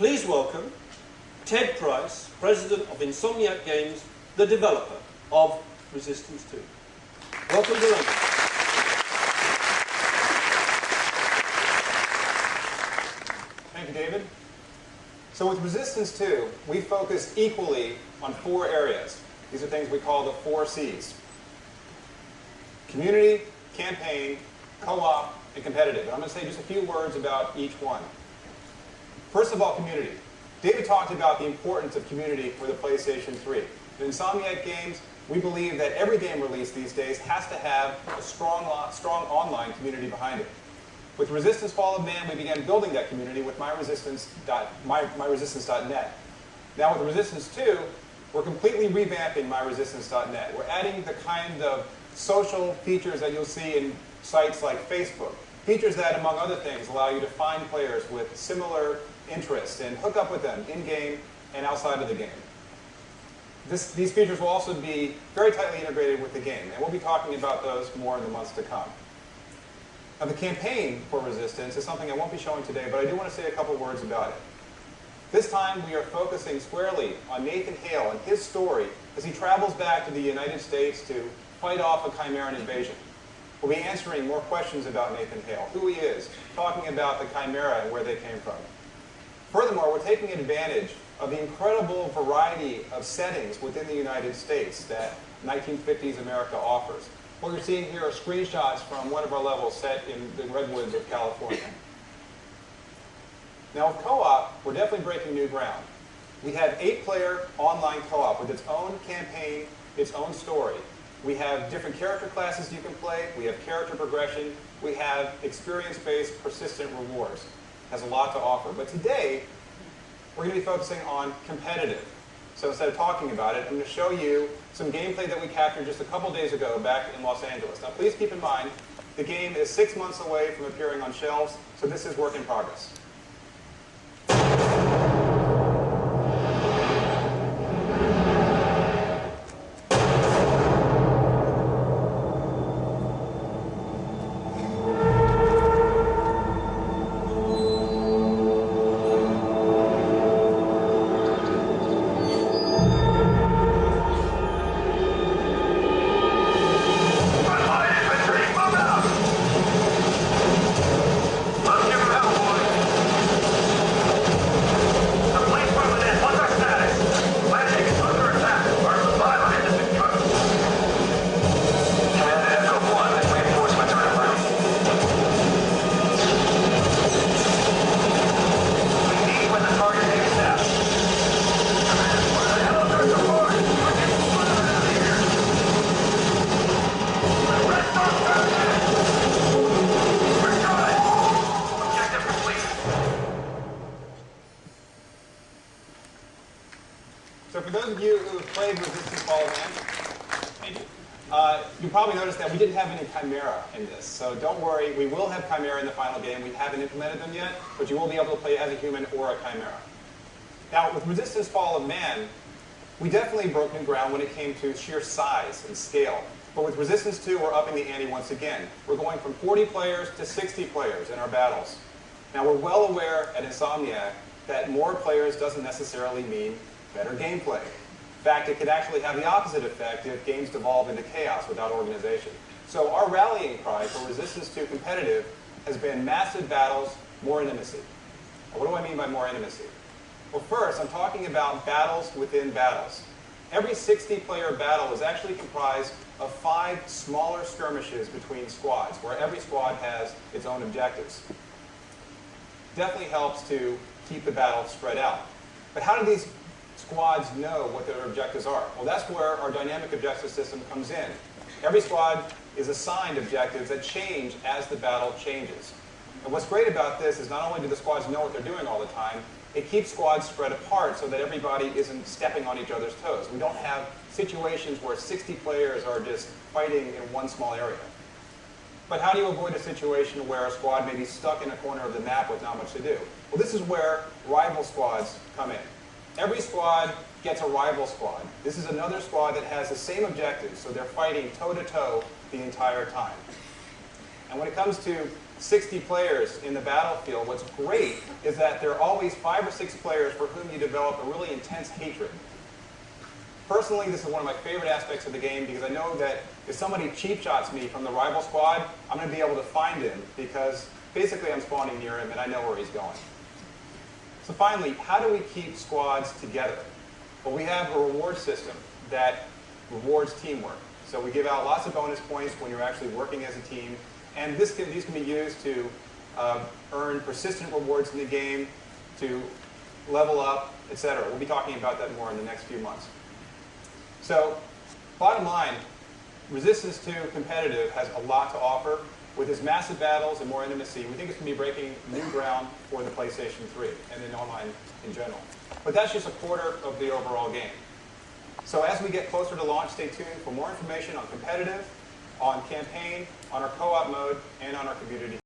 Please welcome Ted Price, President of Insomniac Games, the developer of Resistance 2. Welcome to London. Thank you, David. So with Resistance 2, we focus equally on 4 areas. These are things we call the 4 C's. Community, campaign, co-op, and competitive. And I'm going to say just a few words about each one. First of all, community. David talked about the importance of community for the PlayStation 3. In Insomniac Games, we believe that every game released these days has to have a strong online community behind it. With Resistance Fall of Man, we began building that community with myresistance.net. Now with Resistance 2, we're completely revamping myresistance.net. We're adding the kind of social features that you'll see in sites like Facebook. Features that, among other things, allow you to find players with similar interests and hook up with them in-game and outside of the game. These features will also be very tightly integrated with the game, and we'll be talking about those more in the months to come. Now, the campaign for Resistance is something I won't be showing today, but I do want to say a couple words about it. This time, we are focusing squarely on Nathan Hale and his story as he travels back to the United States to fight off a Chimeran invasion. We'll be answering more questions about Nathan Hale, who he is, talking about the Chimera and where they came from. Furthermore, we're taking advantage of the incredible variety of settings within the United States that 1950s America offers. What you're seeing here are screenshots from one of our levels set in the redwoods of California. Now with co-op, we're definitely breaking new ground. We have 8-player online co-op with its own campaign, its own story. We have different character classes you can play. We have character progression. We have experience-based persistent rewards. It has a lot to offer. But today, we're going to be focusing on competitive. So instead of talking about it, I'm going to show you some gameplay that we captured just a couple days ago back in Los Angeles. Now please keep in mind, the game is 6 months away from appearing on shelves, so this is work in progress. So for those of you who have played Resistance Fall of Man, you probably noticed that we didn't have any Chimera in this. So don't worry, we will have Chimera in the final game. We haven't implemented them yet, but you will be able to play as a human or a Chimera. Now with Resistance Fall of Man, we definitely broke new ground when it came to sheer size and scale. But with Resistance 2, we're upping the ante once again. We're going from 40 players to 60 players in our battles. Now we're well aware at Insomniac that more players doesn't necessarily mean better gameplay. In fact, it could actually have the opposite effect if games devolve into chaos without organization. So our rallying cry for Resistance 2 competitive has been massive battles, more intimacy. Now, what do I mean by more intimacy? Well, first, I'm talking about battles within battles. Every 60-player battle is actually comprised of 5 smaller skirmishes between squads, where every squad has its own objectives. Definitely helps to keep the battle spread out. But how do these squads know what their objectives are? Well, that's where our dynamic objective system comes in. Every squad is assigned objectives that change as the battle changes. And what's great about this is not only do the squads know what they're doing all the time, it keeps squads spread apart so that everybody isn't stepping on each other's toes. We don't have situations where 60 players are just fighting in one small area. But how do you avoid a situation where a squad may be stuck in a corner of the map with not much to do? Well, this is where rival squads come in. Every squad gets a rival squad. This is another squad that has the same objectives, so they're fighting toe-to-toe the entire time. And when it comes to 60 players in the battlefield, what's great is that there are always 5 or 6 players for whom you develop a really intense hatred. Personally, this is one of my favorite aspects of the game because I know that if somebody cheap shots me from the rival squad, I'm going to be able to find him because basically I'm spawning near him and I know where he's going. So finally, how do we keep squads together? Well, we have a reward system that rewards teamwork. So we give out lots of bonus points when you're actually working as a team. And these can be used to earn persistent rewards in the game, to level up, etc. We'll be talking about that more in the next few months. So bottom line, Resistance 2 Competitive has a lot to offer. With its massive battles and more intimacy, we think it's going to be breaking new ground for the PlayStation 3 and in online in general. But that's just a quarter of the overall game. So as we get closer to launch, stay tuned for more information on competitive, on campaign, on our co-op mode, and on our community.